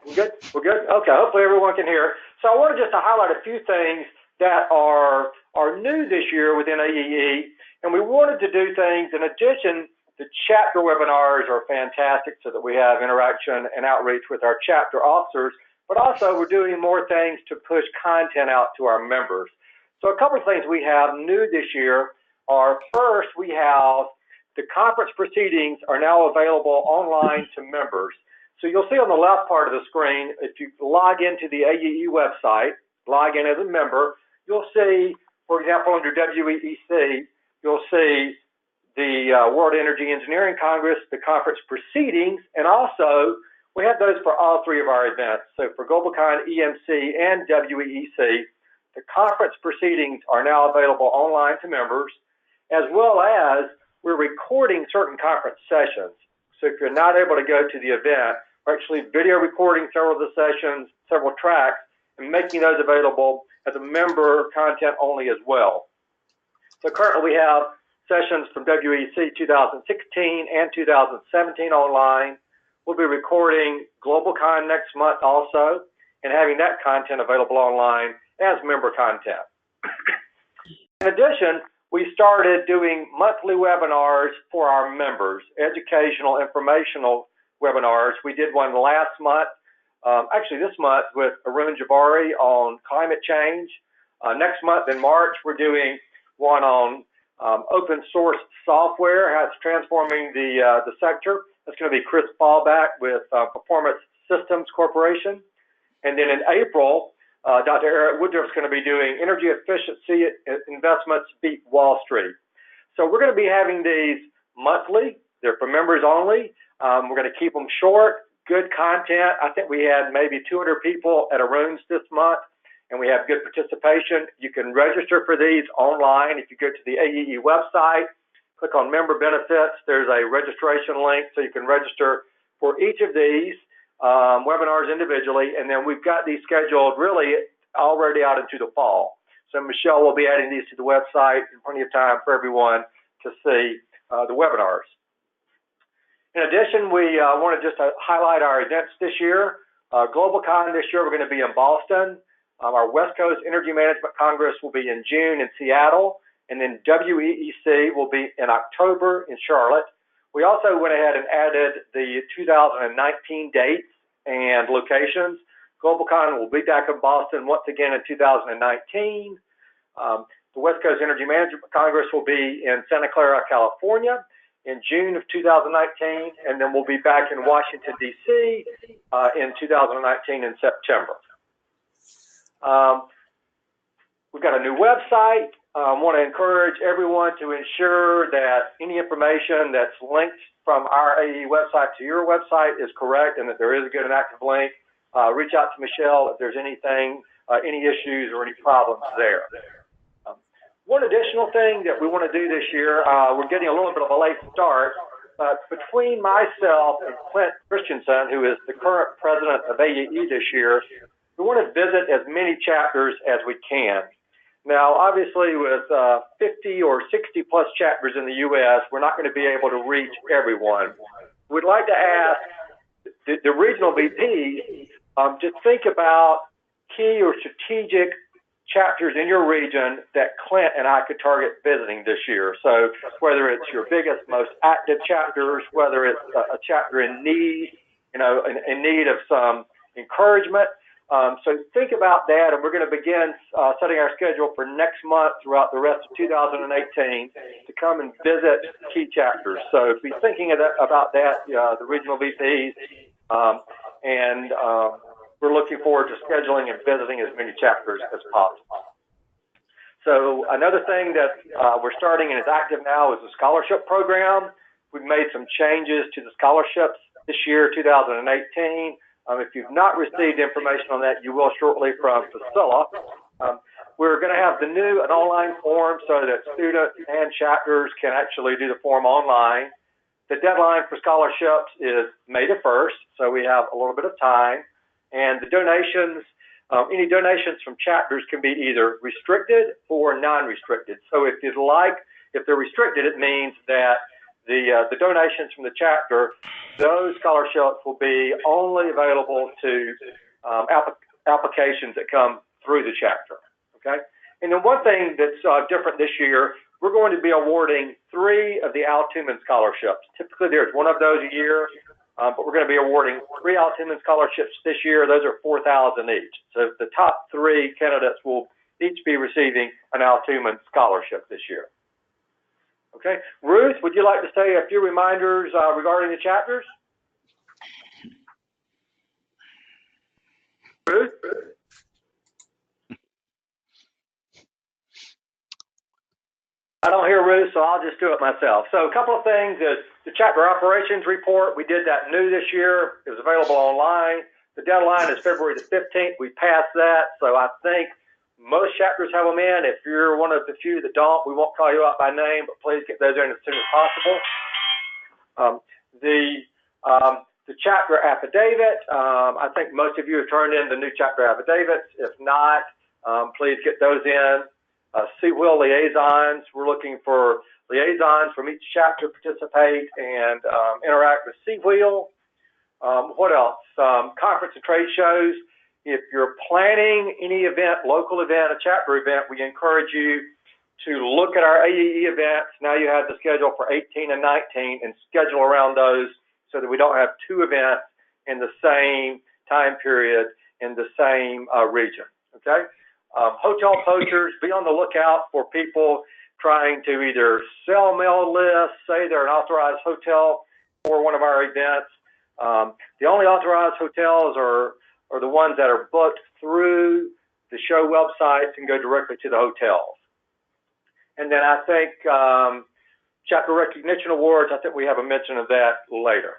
We're good? We're good? Okay, hopefully everyone can hear. So I wanted just to highlight a few things that are new this year within AEE, and we wanted to do things in addition. The chapter webinars are fantastic so that we have interaction and outreach with our chapter officers, but also we're doing more things to push content out to our members. So a couple of things we have new this year are, first, we have the conference proceedings are now available online to members. So you'll see on the left part of the screen, if you log into the AEE website, log in as a member, you'll see, for example, under WEEC, you'll see the World Energy Engineering Congress, the conference proceedings, and also we have those for all three of our events. So for GlobalCon, EMC, and WEEC, the conference proceedings are now available online to members, as well as we're recording certain conference sessions. So if you're not able to go to the event, we're actually video recording several of the sessions, several tracks, and making those available as a member content only as well. So currently we have sessions from WEC 2016 and 2017 online. We'll be recording GlobalCon next month also, and having that content available online as member content. In addition, we started doing monthly webinars for our members, educational, informational webinars. We did one last month, actually this month, with Arun Jabari on climate change. Next month in March, we're doing one on open source software, how it's transforming the sector. That's going to be Chris Fallback with Performance Systems Corporation. And then in April, Dr. Eric Woodruff's going to be doing energy efficiency investments beat Wall Street. So we're going to be having these monthly. They're for members only. We're going to keep them short, good content. I think we had maybe 200 people at Arun's this month, and we have good participation. You can register for these online. If you go to the AEE website, click on member benefits, there's a registration link so you can register for each of these webinars individually, and then we've got these scheduled really already out into the fall. So Michelle will be adding these to the website in plenty of time for everyone to see the webinars. In addition, we wanted just to highlight our events this year. GlobalCon this year, we're going to be in Boston. Our West Coast Energy Management Congress will be in June in Seattle, and then WEEC will be in October in Charlotte. We also went ahead and added the 2019 dates and locations. GlobalCon will be back in Boston once again in 2019. The West Coast Energy Management Congress will be in Santa Clara, California in June of 2019, and then we'll be back in Washington, D.C. In 2019 in September. We've got a new website. I want to encourage everyone to ensure that any information that's linked from our AE website to your website is correct and that there is a good and active link. Reach out to Michelle if there's anything, any issues or any problems there. One additional thing that we want to do this year, we're getting a little bit of a late start, between myself and Clint Christensen, who is the current president of AEE this year, we want to visit as many chapters as we can. Now, obviously, with 50 or 60 plus chapters in the U.S., we're not going to be able to reach everyone. We'd like to ask the regional VPs to think about key or strategic chapters in your region that Clint and I could target visiting this year. So whether it's your biggest, most active chapters, whether it's a chapter in need, in need of some encouragement. So think about that, and we're going to begin setting our schedule for next month throughout the rest of 2018 to come and visit key chapters. So be thinking about that, the regional VPs, and we're looking forward to scheduling and visiting as many chapters as possible. So another thing that we're starting and is active now is the scholarship program. We've made some changes to the scholarships this year, 2018. If you've not received information on that, you will shortly from Priscilla. We're going to have an online form so that students and chapters can actually do the form online. The deadline for scholarships is May the 1st, so we have a little bit of time. And the donations, any donations from chapters can be either restricted or non-restricted. So if they're restricted, it means that the donations from the chapter, those scholarships will be only available to applications that come through the chapter. Okay. And then one thing that's different this year, we're going to be awarding 3 of the Al Tuman scholarships. Typically, there's one of those a year, but we're going to be awarding 3 Al Tuman scholarships this year. Those are $4,000 each. So the top 3 candidates will each be receiving an Al Tuman scholarship this year. Okay, Ruth, would you like to say a few reminders regarding the chapters? Ruth? I don't hear Ruth, so I'll just do it myself. So a couple of things is the chapter operations report. We did that new this year. It was available online. The deadline is February the 15th. We passed that, so I think most chapters have them in. If you're one of the few that don't, we won't call you out by name, but please get those in as soon as possible. The chapter affidavit, I think most of you have turned in the new chapter affidavits. If not, please get those in. CWIL liaisons, we're looking for liaisons from each chapter to participate and interact with CWIL. What else? Conference and trade shows. If you're planning any event, local event, a chapter event, we encourage you to look at our AEE events. Now you have the schedule for 18 and 19 and schedule around those so that we don't have 2 events in the same time period in the same region, okay? Hotel posters, be on the lookout for people trying to either sell mail lists, say they're an authorized hotel for one of our events. The only authorized hotels are the ones that are booked through the show websites and go directly to the hotels. And then I think chapter recognition awards, I think we have a mention of that later.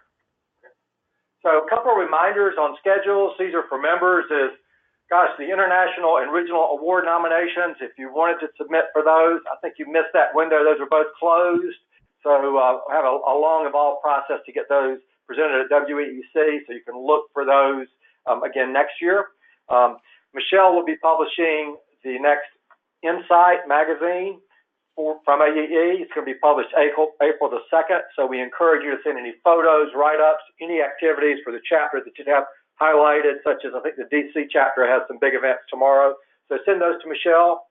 So a couple of reminders on schedules. These are for members is, gosh, the international and regional award nominations, if you wanted to submit for those, I think you missed that window. Those are both closed. So have a long, involved process to get those presented at WEEC, so you can look for those again next year. Michelle will be publishing the next Insight magazine from AEE. It's going to be published April the 2nd, so we encourage you to send any photos, write-ups, any activities for the chapter that you have highlighted, such as I think the DC chapter has some big events tomorrow. So send those to Michelle.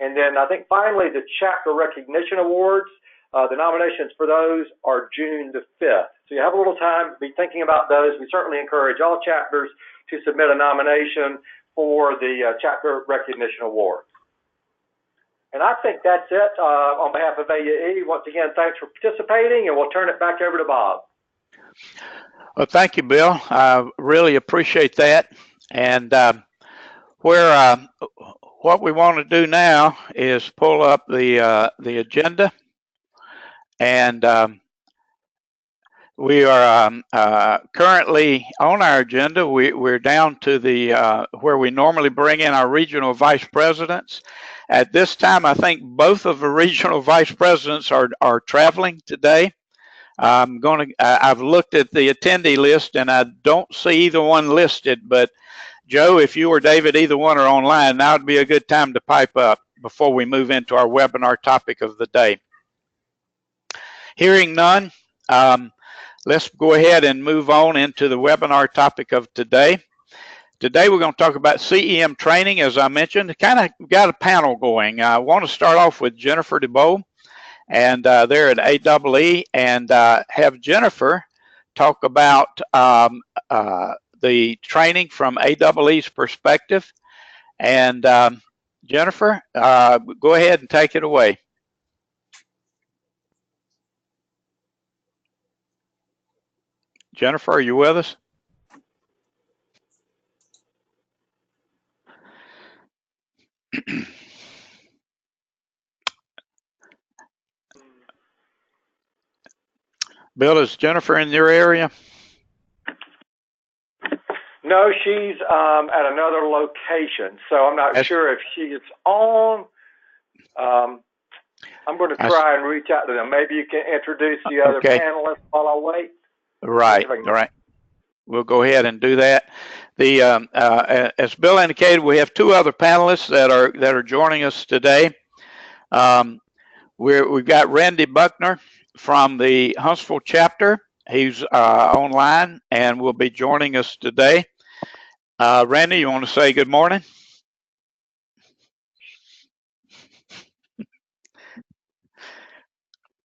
And then I think finally the chapter recognition awards, the nominations for those are June the 5th. So you have a little time to be thinking about those. We certainly encourage all chapters to submit a nomination for the chapter recognition awards. And I think that's it on behalf of AEE. Once again, thanks for participating, and we'll turn it back over to Bob. Well, thank you, Bill. I really appreciate that. And what we want to do now is pull up the agenda, and we are currently on our agenda. We're down to the where we normally bring in our regional vice presidents. At this time, I think both of the regional vice presidents are traveling today. I've looked at the attendee list and I don't see either one listed, but Joe, if you or David, either one are online, now would be a good time to pipe up before we move into our webinar topic of the day. Hearing none, let's go ahead and move on into the webinar topic of today. Today we're going to talk about CEM training, as I mentioned. Kind of got a panel going. I want to start off with Jennifer DeBow, and they're at AEE, and have Jennifer talk about the training from AEE's perspective. And Jennifer, go ahead and take it away. Jennifer, are you with us? Bill, is Jennifer in your area? No, she's at another location, so I'm not sure if she is on. I'm going to try and reach out to them. Maybe you can introduce the other panelists while I wait. Right, right. We'll go ahead and do that. As Bill indicated, we have 2 other panelists that are joining us today. We've got Randy Buckner, from the Huntsville chapter. He's online and will be joining us today. Randy, you want to say good morning?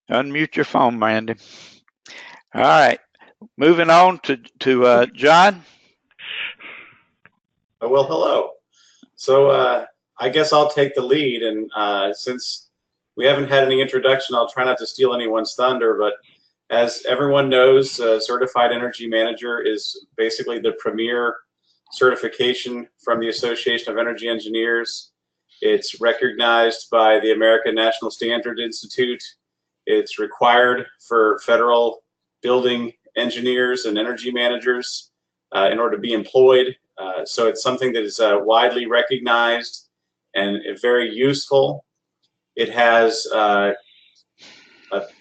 Unmute your phone, Randy. All right, moving on to John. Well, hello. So I guess I'll take the lead, and since we haven't had any introduction, I'll try not to steal anyone's thunder, but as everyone knows, Certified Energy Manager is basically the premier certification from the Association of Energy Engineers. It's recognized by the American National Standard Institute. It's required for federal building engineers and energy managers in order to be employed. So it's something that is widely recognized and very useful. It has a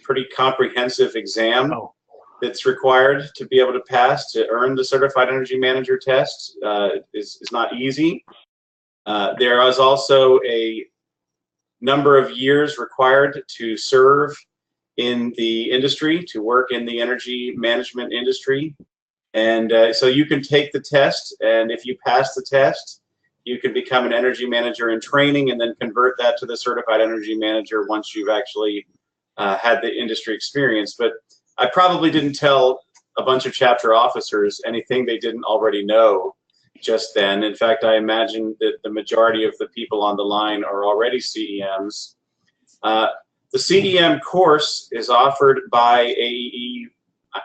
pretty comprehensive exam that's required to be able to pass to earn the Certified Energy Manager test. Is not easy. There is also a number of years required to serve in the industry, to work in the energy management industry. And so you can take the test, and if you pass the test, you can become an energy manager in training and then convert that to the Certified Energy Manager once you've actually had the industry experience. But I probably didn't tell a bunch of chapter officers anything they didn't already know just then. In fact, I imagine that the majority of the people on the line are already CEMs. The CEM course is offered by AEE.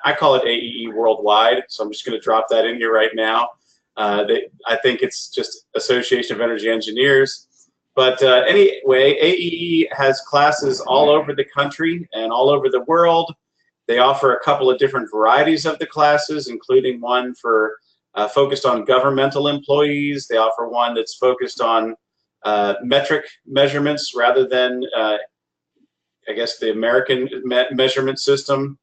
I call it AEE Worldwide, so I'm just going to drop that in here right now. I think it's just Association of Energy Engineers. But anyway, AEE has classes all over the country and all over the world. They offer a couple of different varieties of the classes, including one for focused on governmental employees. They offer one that's focused on metric measurements rather than, I guess, the American measurement system.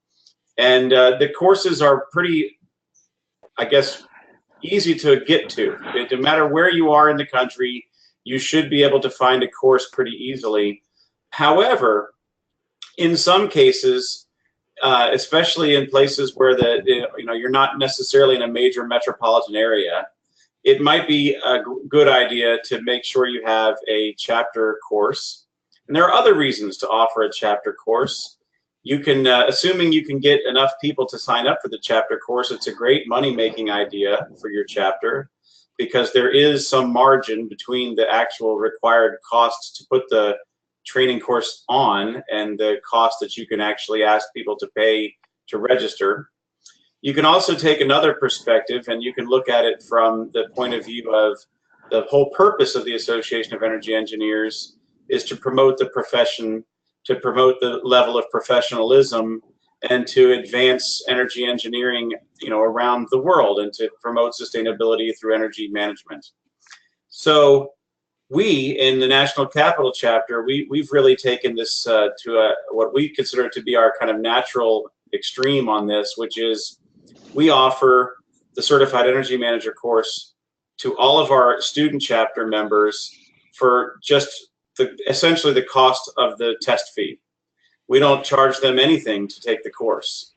And the courses are pretty, I guess, easy to get to. No matter where you are in the country, you should be able to find a course pretty easily. However, in some cases, especially in places where you're not necessarily in a major metropolitan area, it might be a good idea to make sure you have a chapter course. And there are other reasons to offer a chapter course. You can, assuming you can get enough people to sign up for the chapter course, it's a great money-making idea for your chapter, because there is some margin between the actual required costs to put the training course on and the cost that you can actually ask people to pay to register. You can also take another perspective, and you can look at it from the point of view of the whole purpose of the Association of Energy Engineers is to promote the profession, to promote the level of professionalism, and to advance energy engineering, around the world, and to promote sustainability through energy management. So we, in the National Capital Chapter, we've really taken this to what we consider to be our kind of natural extreme on this, which is we offer the Certified Energy Manager course to all of our student chapter members for just essentially the cost of the test fee. We don't charge them anything to take the course,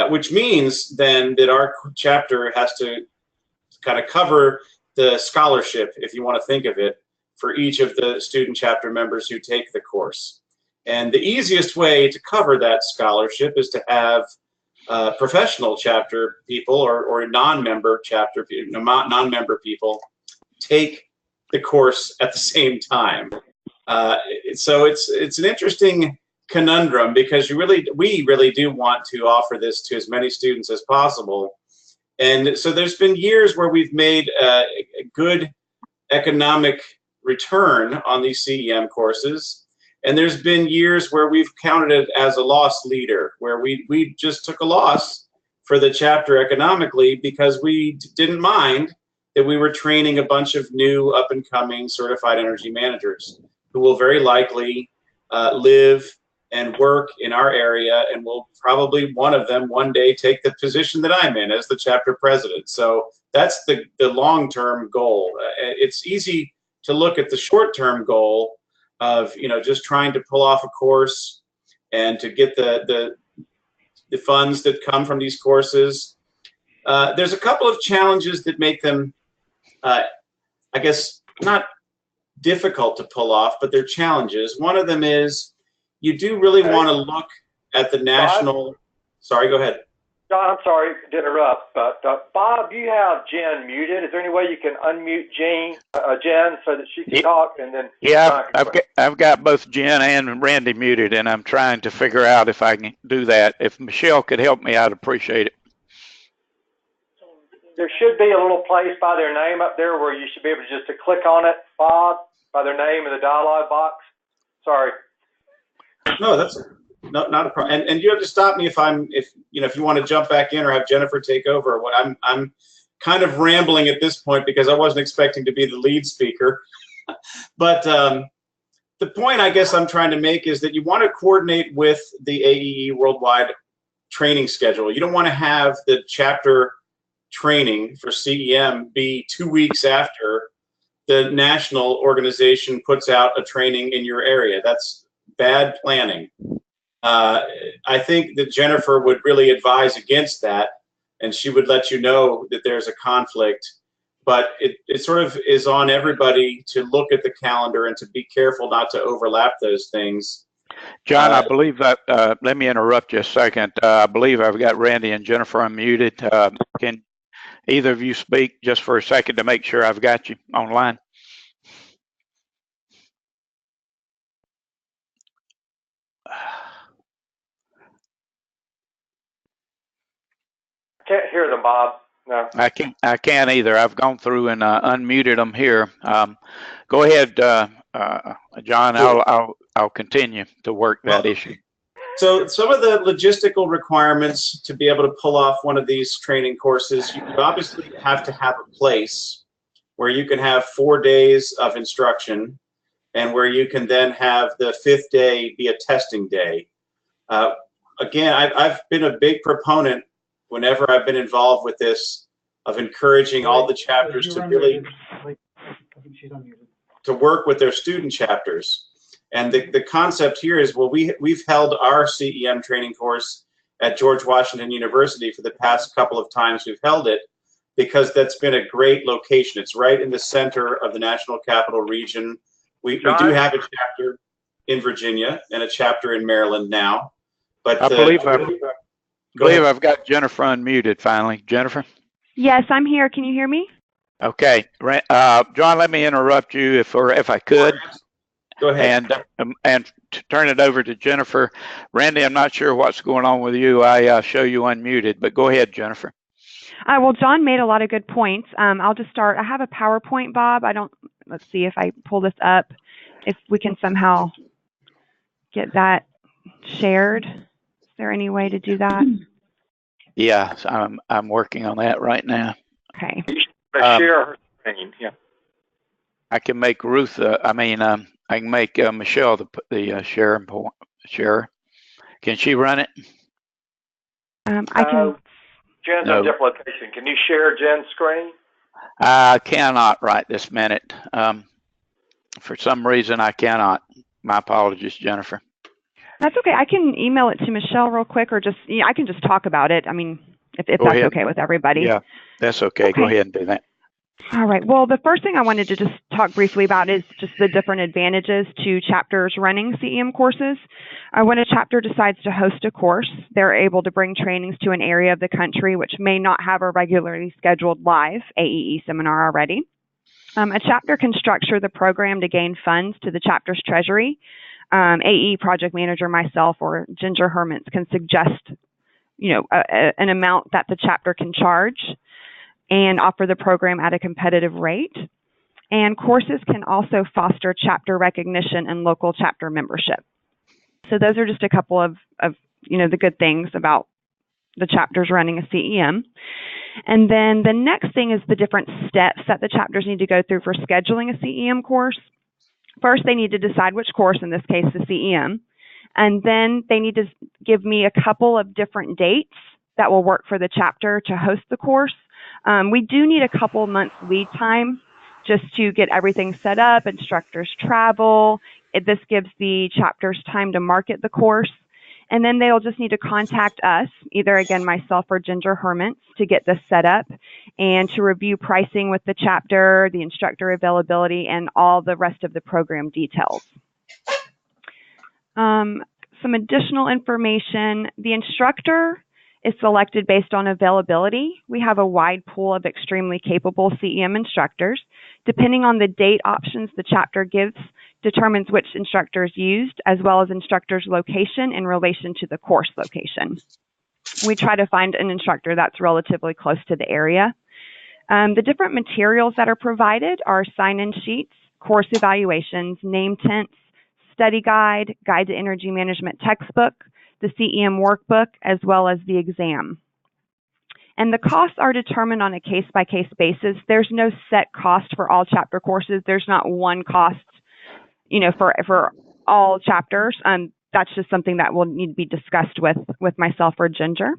which means then that our chapter has to kind of cover the scholarship, if you want to think of it, for each of the student chapter members who take the course. And the easiest way to cover that scholarship is to have professional chapter people or non-member chapter, non-member people take the course at the same time. So it's an interesting conundrum, because we really do want to offer this to as many students as possible. And so there's been years where we've made a good economic return on these CEM courses, and there's been years where we've counted it as a loss leader, where we just took a loss for the chapter economically because we didn't mind that we were training a bunch of new up-and-coming certified energy managers who will very likely live and work in our area, and will probably one of them one day take the position that I'm in as the chapter president. So that's the long-term goal. It's easy to look at the short-term goal of just trying to pull off a course and to get the the funds that come from these courses. There's a couple of challenges that make them, I guess, not difficult to pull off, but they're challenges. One of them is you do really want to look at the national. Sorry, go ahead. John, I'm sorry to interrupt, but Bob, you have Jen muted. Is there any way you can unmute Jen so that she can talk? And then I've got both Jen and Randy muted, and I'm trying to figure out if I can do that. If Michelle could help me, I'd appreciate it. There should be a little place by their name up there where you should be able to just click on it, Bob, by their name in the dialog box. Sorry. No, that's not a problem. And you have to stop me if you want to jump back in or have Jennifer take over. What I'm kind of rambling at this point because I wasn't expecting to be the lead speaker. But the point I guess I'm trying to make is that you want to coordinate with the AEE worldwide training schedule. You don't want to have the chapter training for CEM be 2 weeks after the national organization puts out a training in your area. That's bad planning. I think that Jennifer would really advise against that, and she would let you know that there's a conflict. But it sort of is on everybody to look at the calendar and to be careful not to overlap those things. John, I believe that, let me interrupt you a second. I believe I've got Randy and Jennifer unmuted. Can either of you speak just for a second to make sure I've got you online? Can't hear them, Bob. No. I can't either. I've gone through and unmuted them here. Go ahead, John. I'll continue to work that issue. So some of the logistical requirements to be able to pull off one of these training courses, you obviously have to have a place where you can have 4 days of instruction and where you can then have the 5th day be a testing day. Again, I've been a big proponent whenever I've been involved with this of encouraging all the chapters to really to work with their student chapters. And the concept here is, well, we've held our CEM training course at George Washington University for the past couple of times we've held it, because that's been a great location. It's right in the center of the National Capital Region. We do have a chapter in Virginia and a chapter in Maryland now. But I believe I've got Jennifer unmuted finally. Jennifer? Yes, I'm here. Can you hear me? Okay. John, let me interrupt you if I could. Go ahead. And turn it over to Jennifer. Randy, I'm not sure what's going on with you. I show you unmuted, but go ahead, Jennifer. Well, John made a lot of good points. I'll just start. I have a PowerPoint, Bob. Let's see if I pull this up, if we can somehow get that shared. Is there any way to do that? Yeah, I'm working on that right now. Okay. Share her screen. Yeah. I can make Ruth. I can make Michelle the share. Can she run it? I can. Jen's on a different location. Can you share Jen's screen? I cannot right this minute. For some reason, I cannot. My apologies, Jennifer. That's okay. I can email it to Michelle real quick, or I can just talk about it. I mean, if that's okay with everybody. Yeah, that's okay. Go ahead and do that. All right. Well, the first thing I wanted to just talk briefly about is just the different advantages to chapters running CEM courses. When a chapter decides to host a course, they're able to bring trainings to an area of the country which may not have a regularly scheduled live AEE seminar already. A chapter can structure the program to gain funds to the chapter's treasury. AE project manager, myself, or Ginger Hermans can suggest, an amount that the chapter can charge and offer the program at a competitive rate. And courses can also foster chapter recognition and local chapter membership. So those are just a couple of the good things about the chapters running a CEM. And then the next thing is the different steps that the chapters need to go through for scheduling a CEM course. First, they need to decide which course, in this case, the CEM. And then they need to give me a couple of different dates that will work for the chapter to host the course. We do need a couple months lead time just to get everything set up, instructors travel. This gives the chapters time to market the course. And then they'll just need to contact us, either again myself or Ginger Hermans, to get this set up and to review pricing with the chapter, the instructor availability, and all the rest of the program details. Some additional information. The instructor is selected based on availability. We have a wide pool of extremely capable CEM instructors. Depending on the date options the chapter gives, determines which instructor is used, as well as instructor's location in relation to the course location. We try to find an instructor that's relatively close to the area. The different materials that are provided are sign-in sheets, course evaluations, name tents, study guide, guide to energy management textbook, the CEM workbook, as well as the exam. And the costs are determined on a case-by-case basis. There's no set cost for all chapter courses. There's not one cost, for all chapters. That's just something that will need to be discussed with myself or Ginger.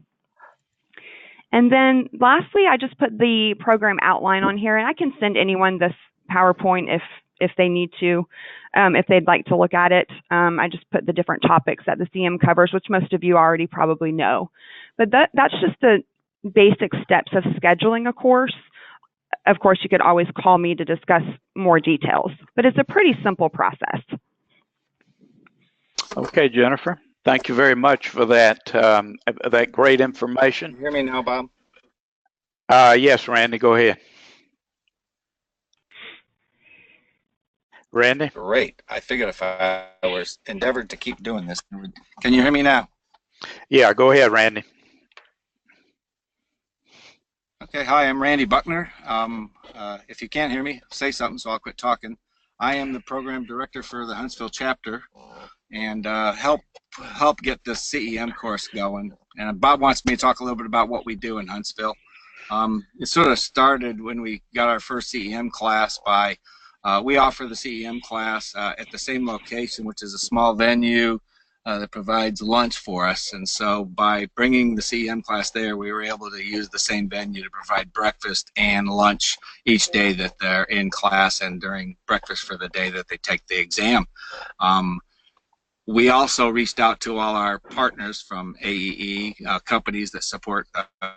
And then lastly, I just put the program outline on here, and I can send anyone this PowerPoint if they need to, if they'd like to look at it. I just put the different topics that the CEM covers, which most of you already probably know. But that's just the basic steps of scheduling a course. Of course, you could always call me to discuss more details, but it's a pretty simple process. Okay, Jennifer, thank you very much for that great information. Can you hear me now, Bob? Yes, Randy, go ahead. Randy? Great. I figured if I was endeavored to keep doing this. Can you hear me now? Yeah, go ahead, Randy. Okay, hi, I'm Randy Buckner. If you can't hear me, say something so I'll quit talking. I am the program director for the Huntsville chapter and help get this CEM course going. And Bob wants me to talk a little bit about what we do in Huntsville. It sort of started when we got our first CEM class by, we offer the CEM class at the same location, which is a small venue that provides lunch for us. And so by bringing the CEM class there, we were able to use the same venue to provide breakfast and lunch each day that they're in class and during breakfast for the day that they take the exam. We also reached out to all our partners from AEE, companies that support a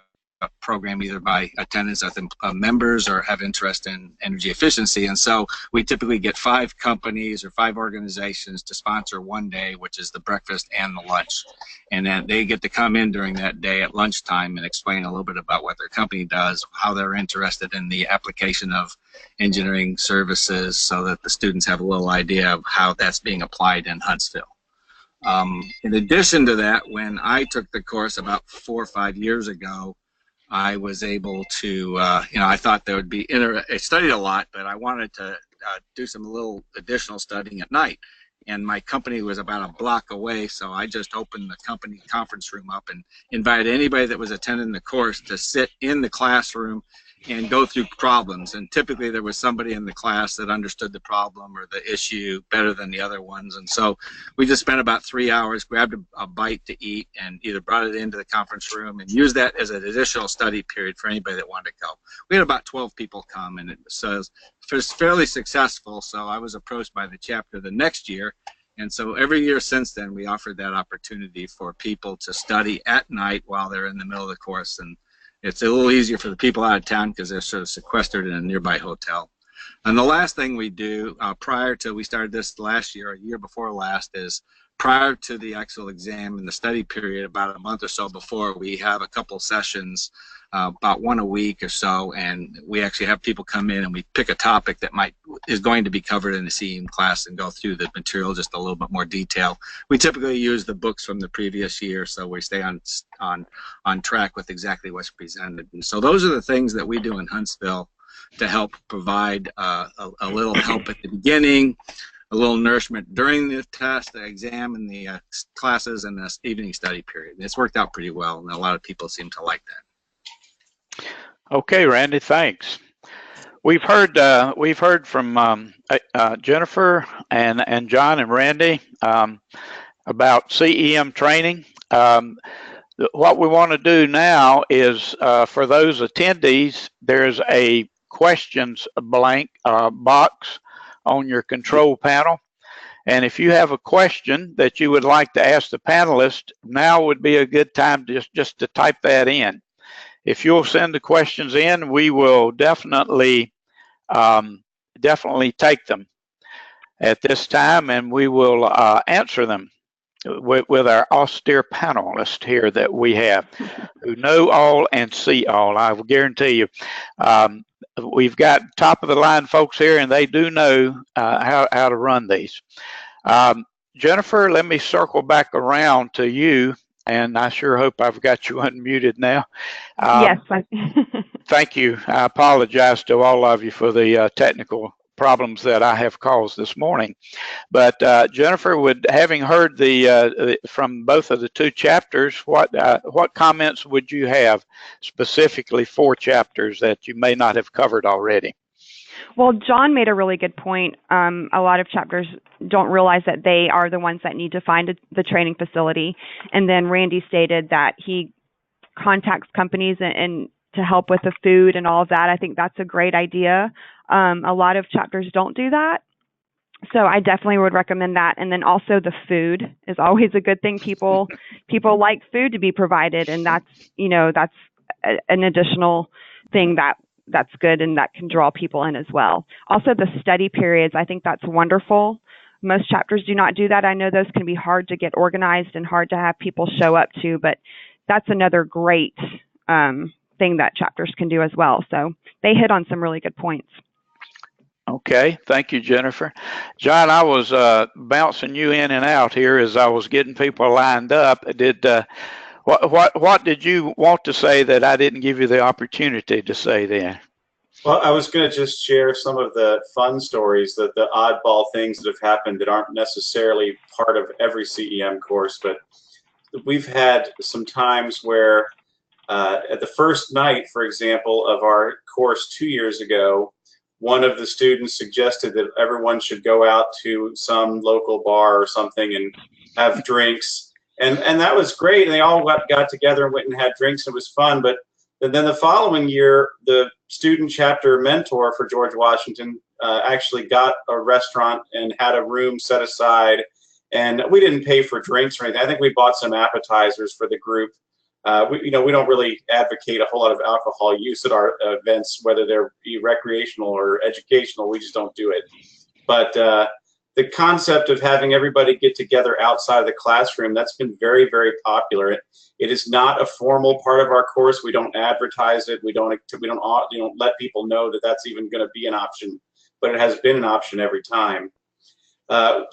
program either by attendance as members or have interest in energy efficiency. And so we typically get 5 companies or 5 organizations to sponsor one day, which is the breakfast and the lunch. And then they get to come in during that day at lunchtime and explain a little bit about what their company does, how they're interested in the application of engineering services so that the students have a little idea of how that's being applied in Huntsville. In addition to that, when I took the course about 4 or 5 years ago, I was able to, I thought there would be, I studied a lot, but I wanted to do some little additional studying at night. And my company was about a block away, so I just opened the company conference room up and invited anybody that was attending the course to sit in the classroom and go through problems. And typically there was somebody in the class that understood the problem or the issue better than the other ones. And so we just spent about 3 hours, grabbed a bite to eat, and either brought it into the conference room and used that as an additional study period for anybody that wanted to go. We had about 12 people come, and it was fairly successful. So I was approached by the chapter the next year. And so every year since then, we offered that opportunity for people to study at night while they're in the middle of the course. And it's a little easier for the people out of town because they're sort of sequestered in a nearby hotel. And the last thing we do prior to, we started this last year, a year before last, is prior to the actual exam and the study period, about a month or so before, we have a couple sessions, about 1 a week or so, and we actually have people come in and we pick a topic that is going to be covered in the CEM class and go through the material just a little bit more detail. We typically use the books from the previous year, so we stay on track with exactly what's presented. And so those are the things that we do in Huntsville to help provide a little help at the beginning, a little nourishment during the test, the exam, and the classes and the evening study period. And it's worked out pretty well, and a lot of people seem to like that. Okay, Randy, thanks. We've heard from Jennifer and John and Randy about CEM training. What we want to do now is for those attendees, there's a questions blank box on your control panel, And if you have a question that you would like to ask the panelists, now would be a good time just to type that in. If you'll send the questions in, we will definitely take them at this time, and we will answer them with our austere panelists here that we have, who know all and see all. I will guarantee you. We've got top of the line folks here, and they do know how to run these. Jennifer, let me circle back around to you, and I sure hope I've got you unmuted now. Yes. Thank you. I apologize to all of you for the technical problems that I have caused this morning. But Jennifer, having heard from both of the two chapters, what comments would you have specifically for chapters that you may not have covered already? Well, John made a really good point. A lot of chapters don't realize that they are the ones that need to find the training facility. And then Randy stated that he contacts companies and to help with the food and all of that. I think that's a great idea. A lot of chapters don't do that. So I definitely would recommend that. And then also the food is always a good thing. People like food to be provided, and that's an additional thing that's good and that can draw people in as well. Also the study periods, I think that's wonderful. Most chapters do not do that. I know those can be hard to get organized and hard to have people show up to, but that's another great thing that chapters can do as well. So they hit on some really good points. Okay, thank you, Jennifer. John, I was bouncing you in and out here as I was getting people lined up. What did you want to say that I didn't give you the opportunity to say then? Well, I was going to just share some of the fun stories, the oddball things that have happened that aren't necessarily part of every CEM course, but we've had some times where at the first night, for example, of our course 2 years ago, one of the students suggested that everyone should go out to some local bar or something and have drinks. And that was great. And they all got together and went and had drinks. And it was fun. But then the following year, the student chapter mentor for George Washington actually got a restaurant and had a room set aside. And we didn't pay for drinks or anything. I think we bought some appetizers for the group. We don't really advocate a whole lot of alcohol use at our events, whether they're recreational or educational. We just don't do it. But the concept of having everybody get together outside of the classroom, that's been very, very popular. It is not a formal part of our course. We don't advertise it. We don't let people know that that's even going to be an option. But it has been an option every time.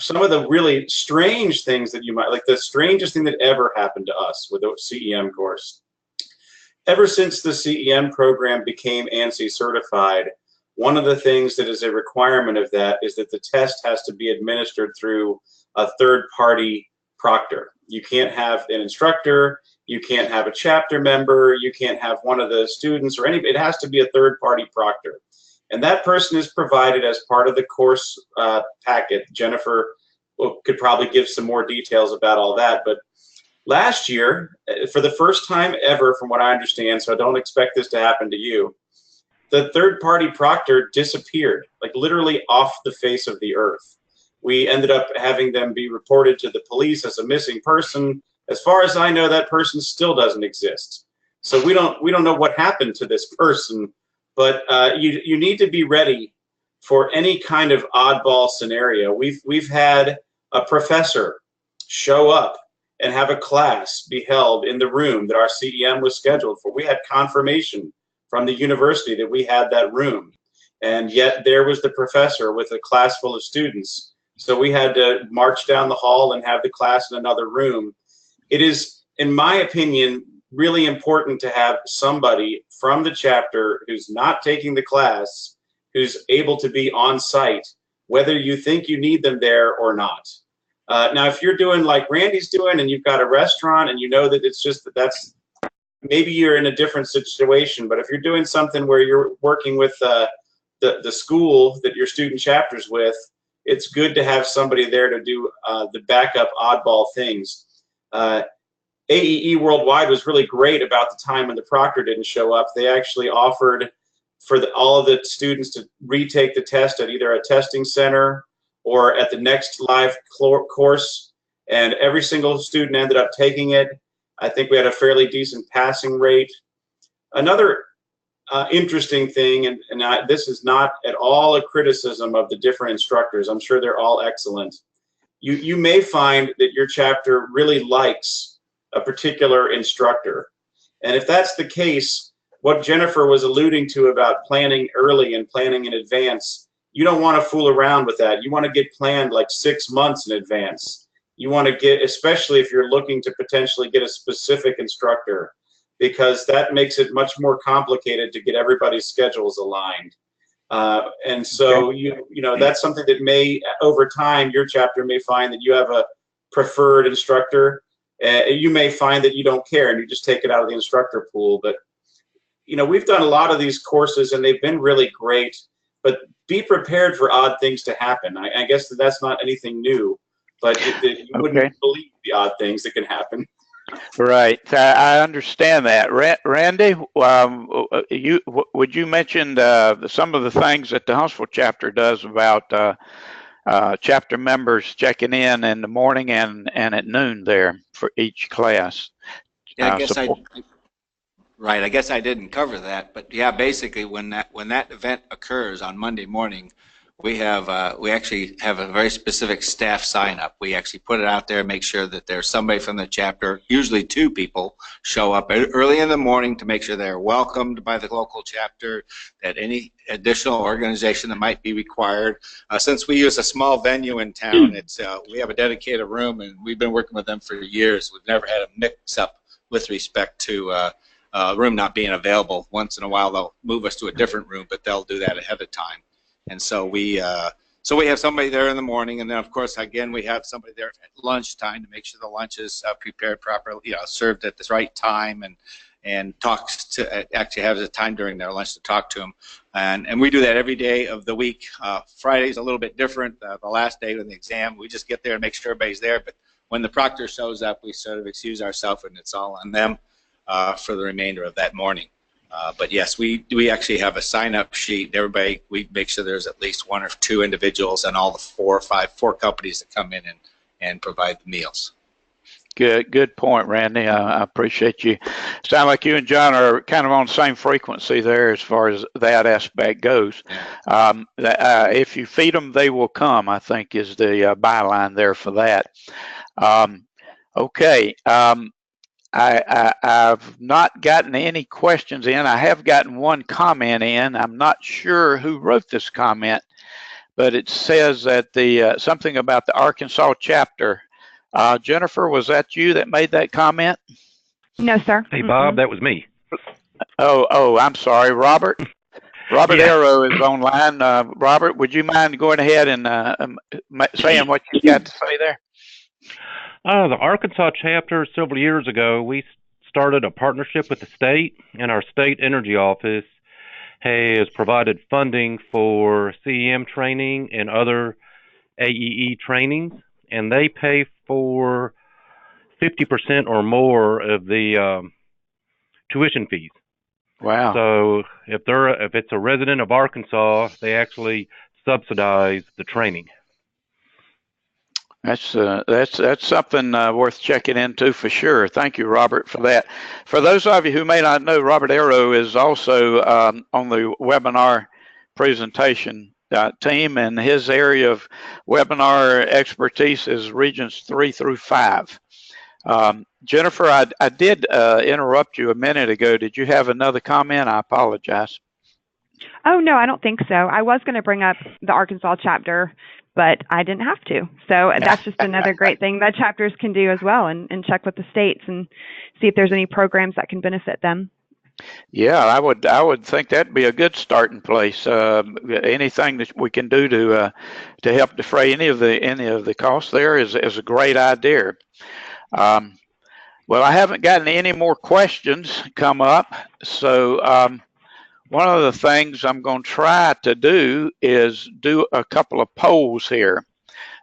Some of the really strange things that you might, like the strangest thing that ever happened to us with the CEM course. Ever since the CEM program became ANSI certified, one of the things that is a requirement of that is that the test has to be administered through a third-party proctor. You can't have an instructor, you can't have a chapter member, you can't have one of the students or anybody. It has to be a third-party proctor. And that person is provided as part of the course packet. Jennifer could probably give some more details about all that. But last year, for the first time ever, from what I understand, so I don't expect this to happen to you, the third-party proctor disappeared, like literally off the face of the earth. We ended up having them be reported to the police as a missing person. As far as I know, that person still doesn't exist. So we don't know what happened to this person. But you need to be ready for any kind of oddball scenario. We've had a professor show up and have a class be held in the room that our CEM was scheduled for. We had confirmation from the university that we had that room, and yet there was the professor with a class full of students. So we had to march down the hall and have the class in another room. It is, in my opinion, really important to have somebody from the chapter who's not taking the class, who's able to be on site, whether you think you need them there or not. Now, if you're doing like Randy's doing and you've got a restaurant and you know that it's just that's maybe you're in a different situation, but if you're doing something where you're working with the school that your student chapter's with, it's good to have somebody there to do the backup oddball things. AEE Worldwide was really great about the time when the proctor didn't show up. They actually offered for all of the students to retake the test at either a testing center or at the next live course, and every single student ended up taking it. I think we had a fairly decent passing rate. Another interesting thing, and this is not at all a criticism of the different instructors. I'm sure they're all excellent. You may find that your chapter really likes a particular instructor. And if that's the case, what Jennifer was alluding to about planning early and planning in advance, you don't want to fool around with that. You want to get planned like 6 months in advance. You want to get, especially if you're looking to potentially get a specific instructor, because that makes it much more complicated to get everybody's schedules aligned. And so you know that's something that may, over time, your chapter may find that you have a preferred instructor. You may find that you don't care and you just take it out of the instructor pool. But you know, we've done a lot of these courses and they've been really great. But be prepared for odd things to happen. I guess that's not anything new, but you wouldn't believe the odd things that can happen. Right, I understand that. Randy, would you mention some of the things that the Huntsville chapter does about chapter members checking in the morning and at noon there for each class? Yeah, I guess I didn't cover that, but yeah, basically when that event occurs on Monday morning, we actually have a very specific staff sign up. We actually put it out there, make sure that there's somebody from the chapter, usually 2 people, show up early in the morning to make sure they're welcomed by the local chapter, that any additional organization that might be required. Since we use a small venue in town, we have a dedicated room, and we've been working with them for years. We've never had a mix-up with respect to room not being available. Once in a while, they'll move us to a different room, but they'll do that ahead of time. And so we have somebody there in the morning, and then of course again we have somebody there at lunchtime to make sure the lunch is prepared properly, served at the right time, and talks to actually has a time during their lunch to talk to them, and we do that every day of the week. Friday's a little bit different. The last day of the exam, we just get there and make sure everybody's there. But when the proctor shows up, we sort of excuse ourselves, and it's all on them for the remainder of that morning. But yes, we actually have a sign-up sheet. Everybody, we make sure there's at least 1 or 2 individuals and all the 4 companies that come in and provide the meals. Good point, Randy. I appreciate you. Sound like you and John are kind of on the same frequency there as far as that aspect goes. Yeah. If you feed them, they will come, I think is the byline there for that. Okay. I've not gotten any questions in. I have gotten one comment in. I'm not sure who wrote this comment, but it says that something about the Arkansas chapter. Jennifer, was that you that made that comment? No, sir. Hey, Bob, that was me. Oh, I'm sorry, Robert. Robert Arrow is online. Robert, would you mind going ahead and saying what you got to say there? The Arkansas chapter, several years ago, we started a partnership with the state, and our state energy office has provided funding for CEM training and other AEE trainings, and they pay for 50% or more of the tuition fees. Wow. So if it's a resident of Arkansas, they actually subsidize the training. That's something worth checking into for sure. Thank you, Robert, for that. For those of you who may not know, Robert Arrow is also on the webinar presentation team, and his area of webinar expertise is regions 3 through 5. Jennifer, I did interrupt you a minute ago. Did you have another comment? I apologize. Oh, no, I don't think so. I was going to bring up the Arkansas chapter, but I didn't have to. So that's just another great thing that chapters can do as well, and check with the states and see if there's any programs that can benefit them. Yeah, I would think that'd be a good starting place. Anything that we can do to help defray any of the costs there is a great idea. Well, I haven't gotten any more questions come up, so one of the things I'm going to try to do is do a couple of polls here.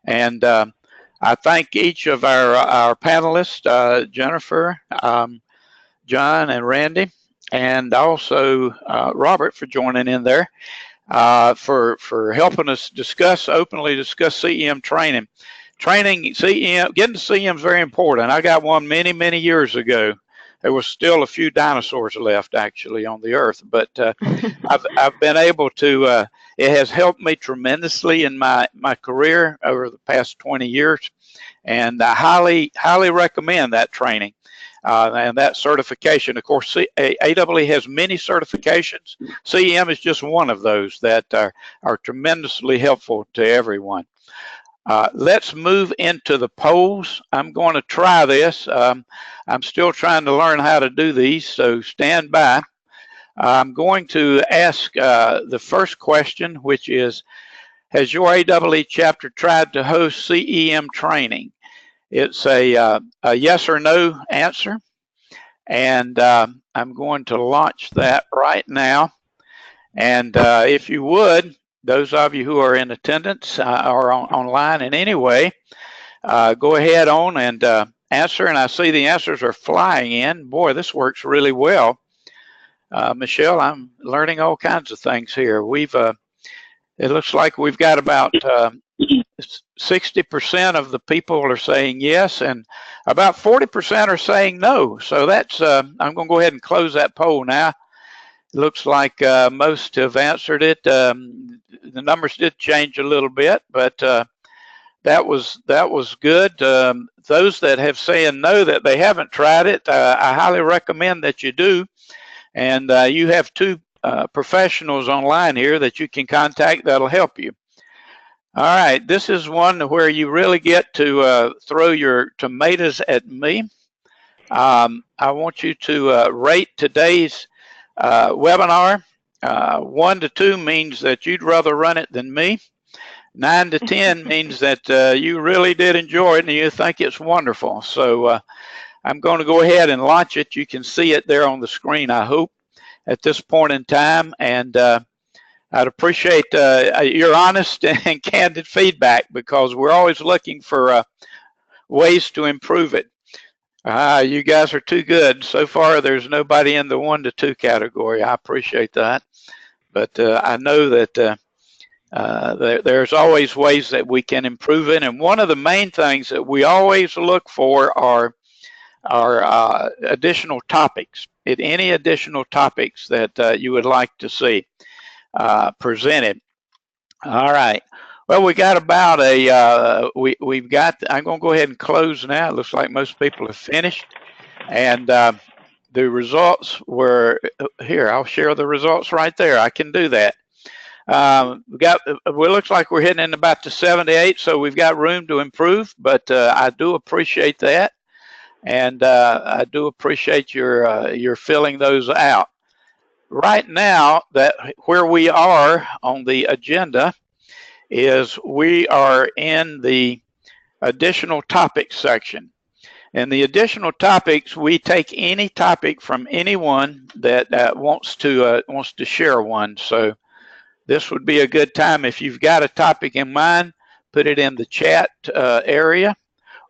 And I thank each of our panelists, Jennifer, John, and Randy, and also Robert for joining in there. for helping us openly discuss CEM training. Training CEM, getting to CEM is very important. I got one many, many years ago. There was still a few dinosaurs left actually on the earth, but I've been able to. It has helped me tremendously in my career over the past 20 years, and I highly recommend that training and that certification. Of course, AEE has many certifications. CEM is just one of those that are tremendously helpful to everyone. Let's move into the polls. I'm going to try this. I'm still trying to learn how to do these, so stand by. I'm going to ask the first question, which is, has your AEE chapter tried to host CEM training? It's a yes or no answer, and I'm going to launch that right now. And if you would, those of you who are in attendance or online in any way, go ahead on and answer. And I see the answers are flying in. Boy, this works really well. Michelle, I'm learning all kinds of things here. It looks like we've got about 60% of the people are saying yes, and about 40% are saying no. So that's, I'm going to go ahead and close that poll now. It looks like most have answered it. The numbers did change a little bit, but that was good. Those that have said no, that they haven't tried it, I highly recommend that you do. And you have two professionals online here that you can contact that'll help you. All right, this is one where you really get to throw your tomatoes at me. I want you to rate today's webinar. 1 to 2 means that you'd rather run it than me. 9 to 10 means that you really did enjoy it and you think it's wonderful. So I'm going to go ahead and launch it. You can see it there on the screen, I hope, at this point in time. And I'd appreciate your honest and candid feedback, because we're always looking for ways to improve it. You guys are too good. So far, there's nobody in the 1 to 2 category. I appreciate that. But I know that there's always ways that we can improve it. And one of the main things that we always look for are additional topics. Any additional topics that you would like to see presented. All right. Well, we got about we've got, I'm going to go ahead and close now. It looks like most people have finished. And the results were here. I'll share the results right there. I can do that. Well, it looks like we're hitting in about the 78, so we've got room to improve, but I do appreciate that. And I do appreciate your filling those out. Right now, that where we are on the agenda is we are in the additional topics section. In the additional topics, we take any topic from anyone that wants to share one. So this would be a good time. If you've got a topic in mind, put it in the chat area,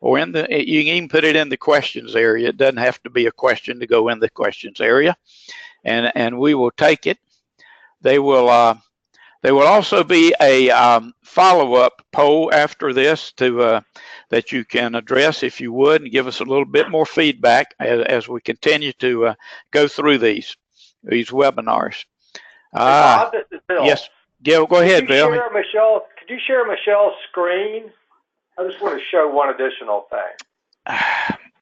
or you can even put it in the questions area. It doesn't have to be a question to go in the questions area, and we will take it. They will also be a follow-up poll after this that you can address if you would, and give us a little bit more feedback as we continue to go through these webinars. Bob, this is Bill. Yes, Gil, go ahead, Bill. Could you share Michelle's screen? I just want to show one additional thing.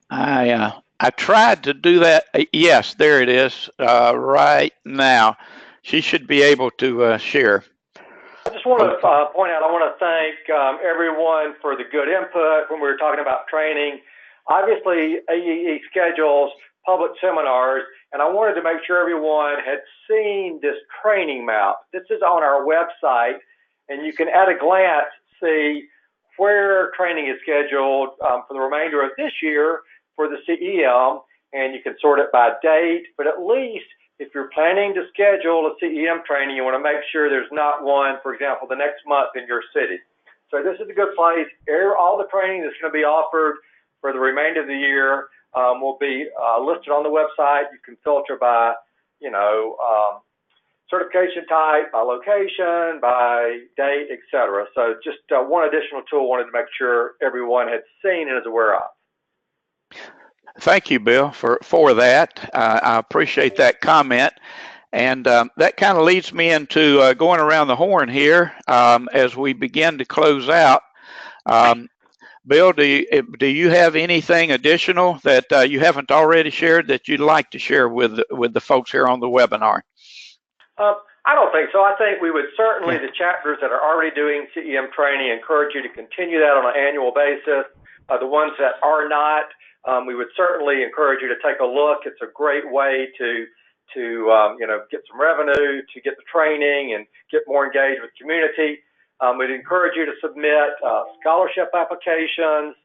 I tried to do that. Yes, there it is right now. She should be able to share. I just want to point out, I want to thank everyone for the good input when we were talking about training. Obviously, AEE schedules public seminars, and I wanted to make sure everyone had seen this training map. This is on our website, and you can at a glance see where training is scheduled for the remainder of this year for the CEM, and you can sort it by date, but at least if you're planning to schedule a CEM training, you want to make sure there's not one, for example, the next month in your city. So this is a good place. All the training that's going to be offered for the remainder of the year will be listed on the website. You can filter by, certification type, by location, by date, etc. So just one additional tool wanted to make sure everyone had seen and is aware of. Thank you, Bill, for that. I appreciate that comment. And that kind of leads me into going around the horn here as we begin to close out. Bill, do you have anything additional that you haven't already shared that you'd like to share with the folks here on the webinar? I don't think so. I think we would certainly, the chapters that are already doing CEM training, encourage you to continue that on an annual basis. The ones that are not, we would certainly encourage you to take a look. It's a great way to get some revenue, to get the training, and get more engaged with the community. We'd encourage you to submit scholarship applications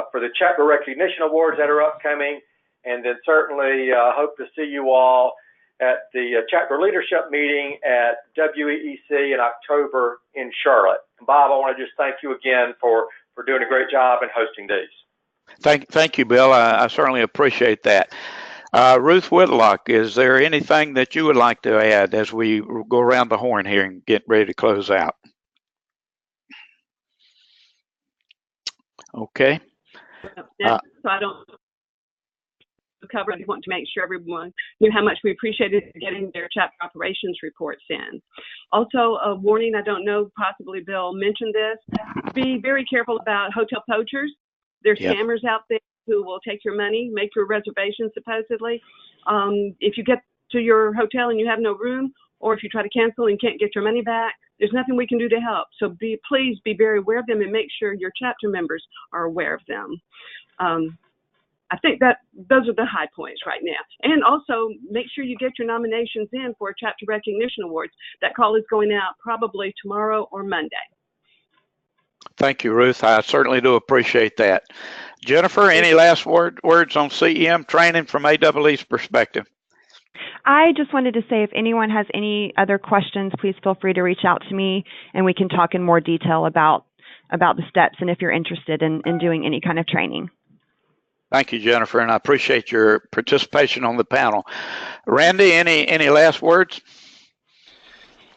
for the chapter recognition awards that are upcoming, and then certainly hope to see you all at the chapter leadership meeting at WEEC in October in Charlotte. And Bob, I want to just thank you again for doing a great job in hosting these. Thank you, Bill. I certainly appreciate that. Ruth Whitlock, is there anything that you would like to add as we go around the horn here and get ready to close out? Okay. So I don't cover. I want to make sure everyone knew how much we appreciated getting their chapter operations reports in. Also, a warning, I don't know, possibly Bill mentioned this, be very careful about hotel poachers. There's scammers out there who will take your money, make your reservation supposedly. If you get to your hotel and you have no room, or if you try to cancel and can't get your money back, there's nothing we can do to help. So please be very aware of them and make sure your chapter members are aware of them. I think that those are the high points right now. And also make sure you get your nominations in for chapter recognition awards. That call is going out probably tomorrow or Monday. Thank you, Ruth. I certainly do appreciate that. Jennifer, any last words on CEM training from AEE's perspective? I just wanted to say if anyone has any other questions, please feel free to reach out to me and we can talk in more detail about the steps and if you're interested in doing any kind of training. Thank you, Jennifer, and I appreciate your participation on the panel. Randy, any last words?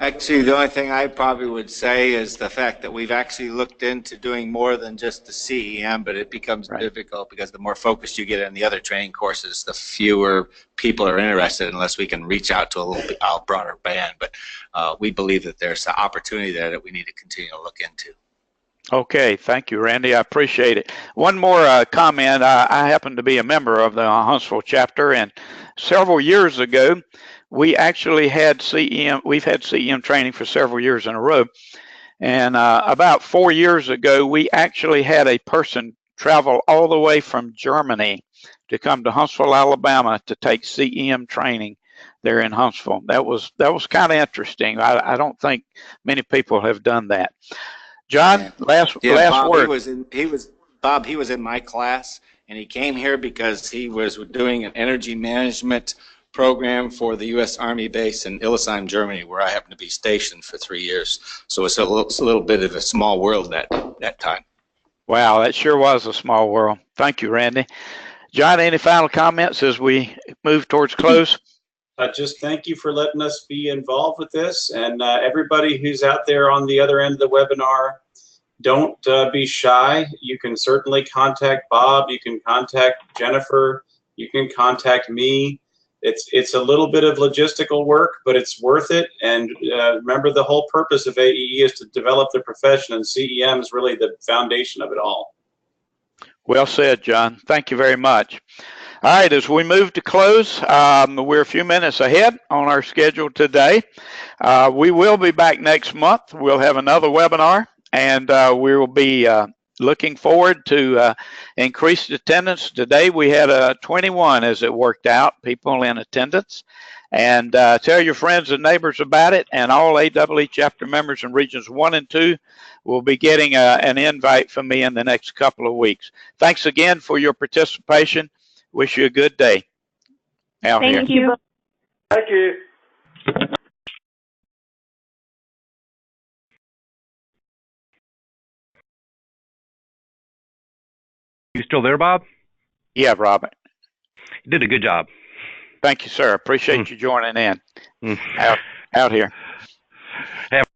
Actually, the only thing I probably would say is the fact that we've actually looked into doing more than just the CEM, but it becomes difficult because the more focused you get in the other training courses, the fewer people are interested unless we can reach out to a little bit broader band. But we believe that there's an opportunity there that we need to continue to look into. Okay, thank you, Randy. I appreciate it. One more comment. I happen to be a member of the Huntsville chapter, and several years ago, we actually had CEM. We've had CEM training for several years in a row, and about 4 years ago, we actually had a person travel all the way from Germany to come to Huntsville, Alabama, to take CEM training there in Huntsville. That was kind of interesting. I don't think many people have done that. John, last Bob, word. Bob, he was in my class, and he came here because he was doing an energy management program for the U.S. Army base in Illesheim, Germany, where I happened to be stationed for 3 years. So it's a little bit of a small world that time. Wow, that sure was a small world. Thank you, Randy. John, any final comments as we move towards close? Just thank you for letting us be involved with this, and everybody who's out there on the other end of the webinar, don't be shy. You can certainly contact Bob, you can contact Jennifer, you can contact me. It's a little bit of logistical work, but it's worth it. And remember, the whole purpose of AEE is to develop the profession, and CEM is really the foundation of it all. Well said, John. Thank you very much. All right, as we move to close, we're a few minutes ahead on our schedule today. We will be back next month. We'll have another webinar, and we will be looking forward to increased attendance. Today we had 21, as it worked out, people in attendance. And tell your friends and neighbors about it, and all AEE chapter members in regions 1 and 2 will be getting an invite from me in the next couple of weeks. Thanks again for your participation. Wish you a good day. Thank you. Thank you. You still there, Bob? Yeah, Robin. You did a good job. Thank you, sir. Appreciate you joining in. Out here. Have